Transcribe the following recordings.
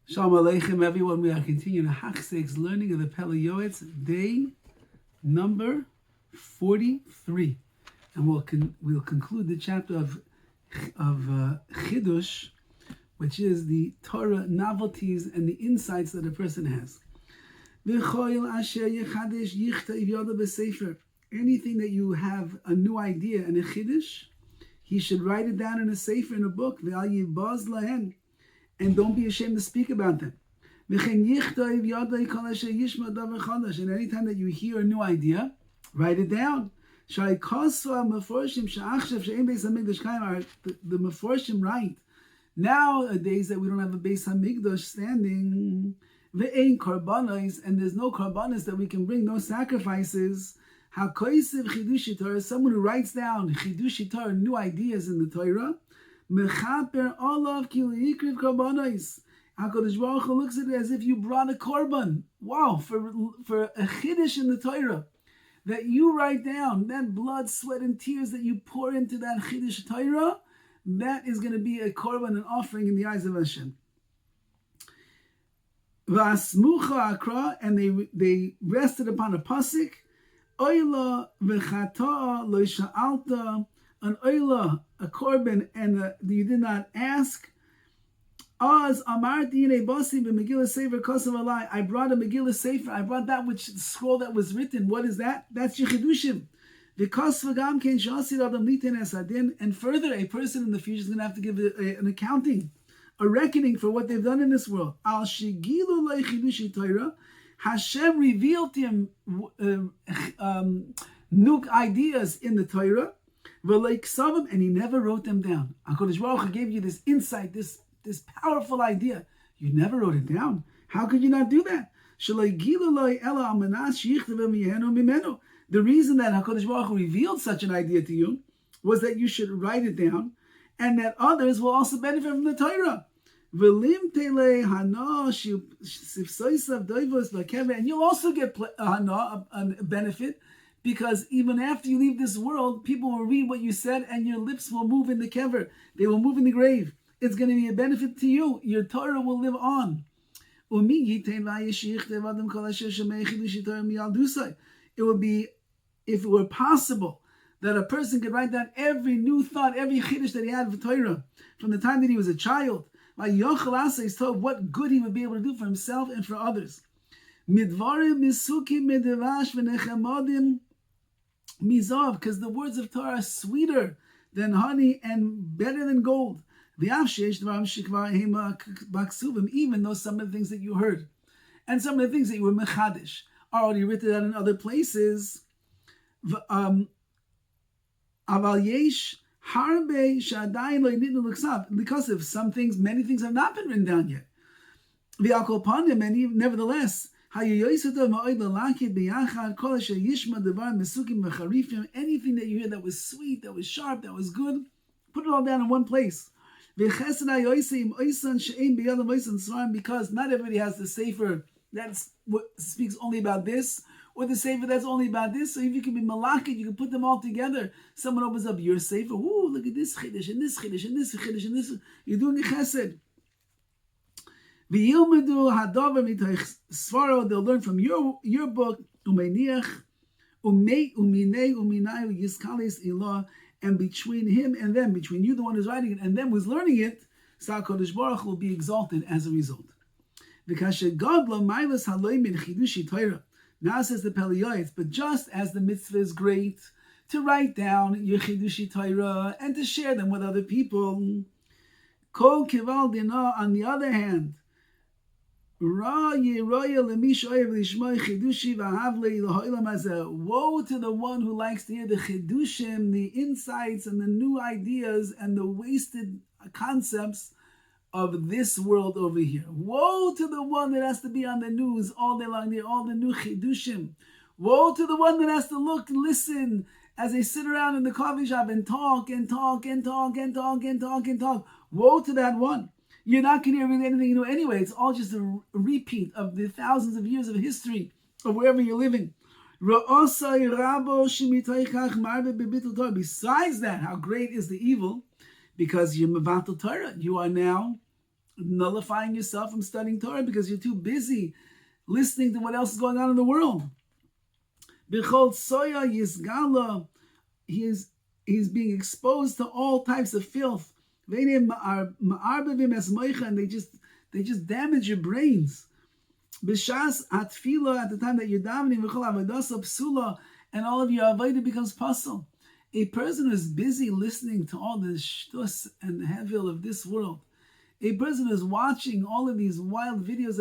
Shalom Aleichem, everyone. We are continuing Hachsek's learning of the Pele Yoetz, day number 43, and we'll conclude the chapter of Chidush, which is the Torah novelties and the insights that a person has. Anything that you have a new idea and a Chiddush, he should write it down in a sefer, in a book. And don't be ashamed to speak about them. And anytime that you hear a new idea, write it down. The Meforshim write, nowadays that we don't have a Beis Hamikdash standing, and there's no karbanos that we can bring, no sacrifices. Someone who writes down Chidushi Torah, new ideas in the Torah, Mechaper olav ki leikriv karbanos. HaKadosh Baruch Hu looks at it as if you brought a korban. Wow, for a chiddush in the Torah that you write down, that blood, sweat, and tears that you pour into that chiddush Torah, that is going to be a korban, an offering in the eyes of Hashem. V'asmucha akra, and they rested upon a pasuk. Oila v'chata lo sha'alta. An oila, a korban, and you did not ask. I brought a Megillah Sefer. I brought that which scroll that was written. What is that? That's your Chidushim. And further, a person in the future is going to have to give an accounting, a reckoning for what they've done in this world. Hashem revealed to him new ideas in the Torah. And he never wrote them down. HaKadosh Baruch Hu gave you this insight, this powerful idea. You never wrote it down. How could you not do that? The reason that HaKadosh Baruch Hu revealed such an idea to you was that you should write it down, and that others will also benefit from the Torah. And you'll also get a benefit, because even after you leave this world, people will read what you said, and your lips will move in the kever. They will move in the grave. It's going to be a benefit to you. Your Torah will live on. It would be, if it were possible, that a person could write down every new thought, every chiddush that he had for Torah, from the time that he was a child. He's told what good he would be able to do for himself and for others. Mizav, because the words of Torah are sweeter than honey and better than gold. Even though some of the things that you heard and some of the things that you were mechadish are already written down in other places. Because of some things, many things have not been written down yet. Nevertheless, anything that you hear that was sweet, that was sharp, that was good, put it all down in one place. Because not everybody has the sefer that speaks only about this, or the sefer that's only about this. So if you can be malakit, you can put them all together. Someone opens up your sefer. Ooh, look at this chiddush and this chiddush and this chiddush and this. You're doing a chesed. They'll learn from your book, and between him and them, between you, the one who's writing it, and them who's learning it, HaKadosh Baruch will be exalted as a result. Now says the Pele Yoetz, but just as the mitzvah is great to write down your Chidushi Torah and to share them with other people, Kol Kival Dina, on the other hand, woe to the one who likes to hear the chidushim, the insights and the new ideas and the wasted concepts of this world over here. Woe to the one that has to be on the news all day long, all the new chidushim. Woe to the one that has to look and listen as they sit around in the coffee shop and talk and talk and talk and talk and talk and talk. Woe to that one. You're not going to hear really anything new anyway. It's all just a repeat of the thousands of years of history of wherever you're living. Besides that, how great is the evil? Because you're mevatel Torah. You are now nullifying yourself from studying Torah because you're too busy listening to what else is going on in the world. Bechol soya yisgala, he's being exposed to all types of filth. And they just damage your brains. B'shas atfila, at the time that you're davening, v'chol avodasa psula, and all of your avodah becomes puzzle. A person who's busy listening to all the shtus and hevil of this world, a person who's watching all of these wild videos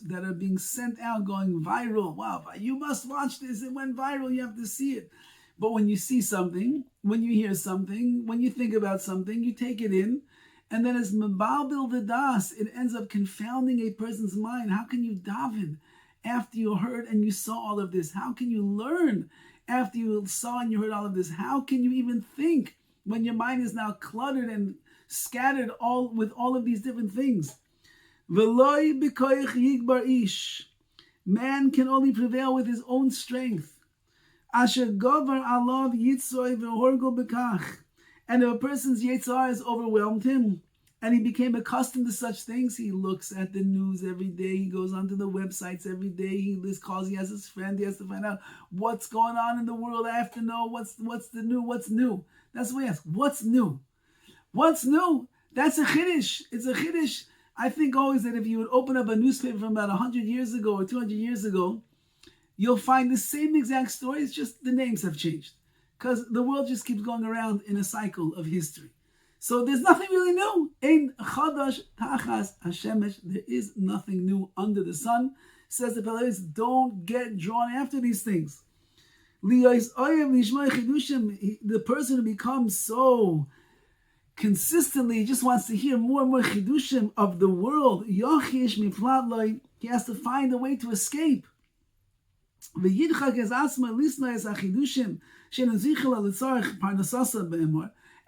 that are being sent out, going viral. Wow, you must watch this. It went viral. You have to see it. But when you see something, when you hear something, when you think about something, you take it in, and then as mebalbil v'das, it ends up confounding a person's mind. How can you daven after you heard and you saw all of this? How can you learn after you saw and you heard all of this? How can you even think when your mind is now cluttered and scattered with all of these different things? V'loi b'koich yigbar ish. Man can only prevail with his own strength. Asher gover alav yitzoi v'horgo b'kach. And if a person's yitzhar has overwhelmed him, and he became accustomed to such things, he looks at the news every day, he goes onto the websites every day, he calls, he has his friend, he has to find out what's going on in the world. I have to know what's the new, what's new. That's what he asks, what's new? What's new? That's a chiddush. It's a chiddush. I think always that if you would open up a newspaper from about 100 years ago or 200 years ago, you'll find the same exact story, it's just the names have changed. Because the world just keeps going around in a cycle of history. So there's nothing really new. Ein chadash tachas hashemesh. There is nothing new under the sun. Says the Pele Yoetz, don't get drawn after these things. The person who becomes so consistently just wants to hear more and more chidushim of the world. He has to find a way to escape.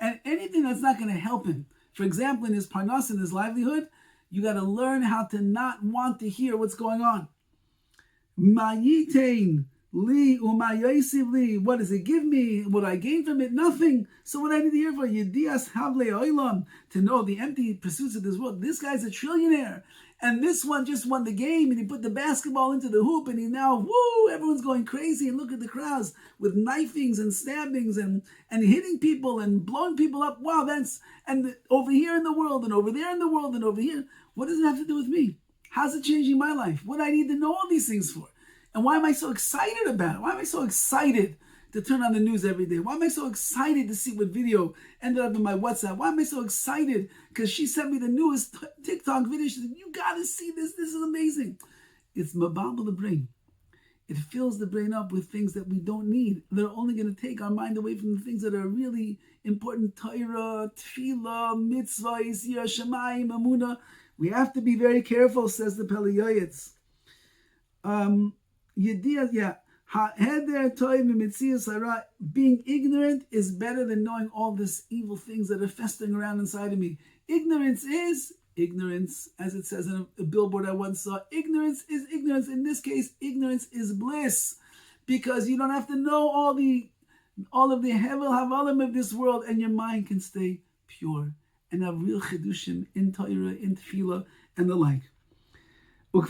And anything that's not going to help him, for example, in his parnas, in his livelihood, you got to learn how to not want to hear what's going on. What does it give me? What I gain from it? Nothing. So what I need to hear for Yedias Havle Oilam, to know the empty pursuits of this world. This guy's a trillionaire. And this one just won the game, and he put the basketball into the hoop, and he now, woo, everyone's going crazy, and look at the crowds with knifings and stabbings and hitting people and blowing people up. Wow, over here in the world, and over there in the world, and over here. What does it have to do with me? How's it changing my life? What do I need to know all these things for? And why am I so excited about it? Why am I so excited to turn on the news every day? Why am I so excited to see what video ended up in my WhatsApp? Why am I so excited? Because she sent me the newest TikTok video. She said, you got to see this. This is amazing. It's mababel the brain. It fills the brain up with things that we don't need. They're only going to take our mind away from the things that are really important. Torah, tefillah, mitzvah, yisir, shamayim, amunah. We have to be very careful, says the Pele Yoetz. Being ignorant is better than knowing all these evil things that are festering around inside of me. Ignorance is ignorance, as it says in a billboard I once saw. Ignorance is ignorance. In this case, ignorance is bliss, because you don't have to know all of the hevel havalim of this world, and your mind can stay pure and have real chidushim in Torah, in tefillah, and the like. The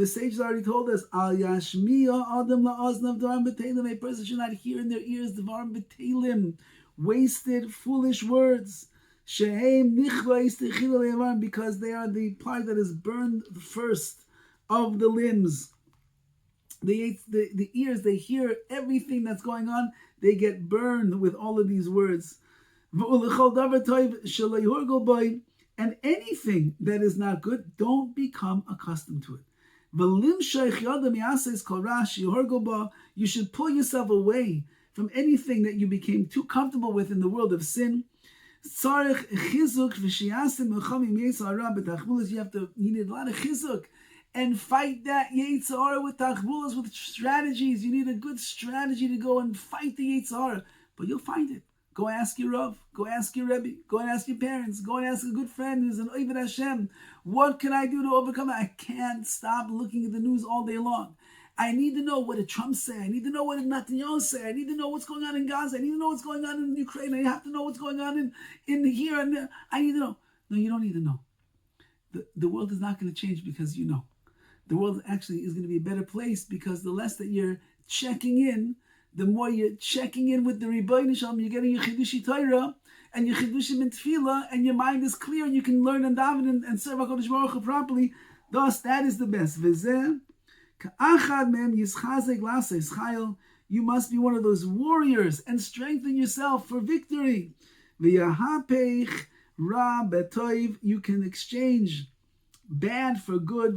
sages already told us, Al Yashmiya Adam la'aznav dvarim b'teilim. A person should not hear in their ears dvarim b'teilim, wasted, foolish words. Shehem nichvais techila le'avar, because they are the part that is burned first of the limbs. The ears, they hear everything that's going on. They get burned with all of these words. And anything that is not good, don't become accustomed to it. You should pull yourself away from anything that you became too comfortable with in the world of sin. You need a lot of chizuk and fight that Yetzer Hara with tachbulas, with strategies. You need a good strategy to go and fight the Yetzer Hara, but you'll find it. Go ask your Rav, go ask your Rabbi, go and ask your parents, go and ask a good friend who's an Oived Hashem. What can I do to overcome it? I can't stop looking at the news all day long. I need to know what did Trump say. I need to know what did Netanyahu say. I need to know what's going on in Gaza. I need to know what's going on in Ukraine. I have to know what's going on in here and there. I need to know. No, you don't need to know. The world is not going to change because you know. The world actually is going to be a better place because the less that you're checking in, the more you're checking in with the Rebbeinu Shalom, you're getting your Chidushi Torah and your Chidushim in Tefillah, and your mind is clear, and you can learn and daven and serve HaKadosh Baruch Hu properly. Thus, that is the best. You must be one of those warriors and strengthen yourself for victory. You can exchange bad for good.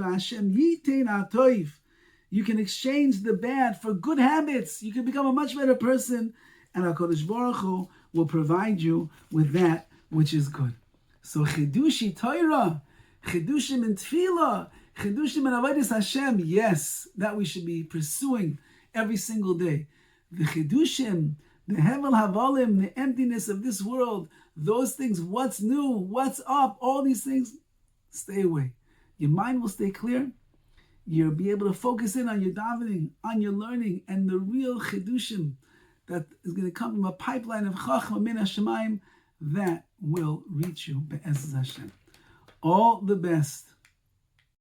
You can exchange the bad for good habits. You can become a much better person, and HaKadosh Baruch Hu will provide you with that which is good. So Chidushi Torah, Chidushim in Tefillah, Chidushim in Avodas Hashem, yes, that we should be pursuing every single day. The Chidushim, the Hevel Havalim, the emptiness of this world, those things, what's new, what's up, all these things, stay away. Your mind will stay clear. You'll be able to focus in on your davening, on your learning, and the real Chidushim that is going to come from a pipeline of Chachma Min HaShamayim that will reach you. Be'ez Hashem. All the best.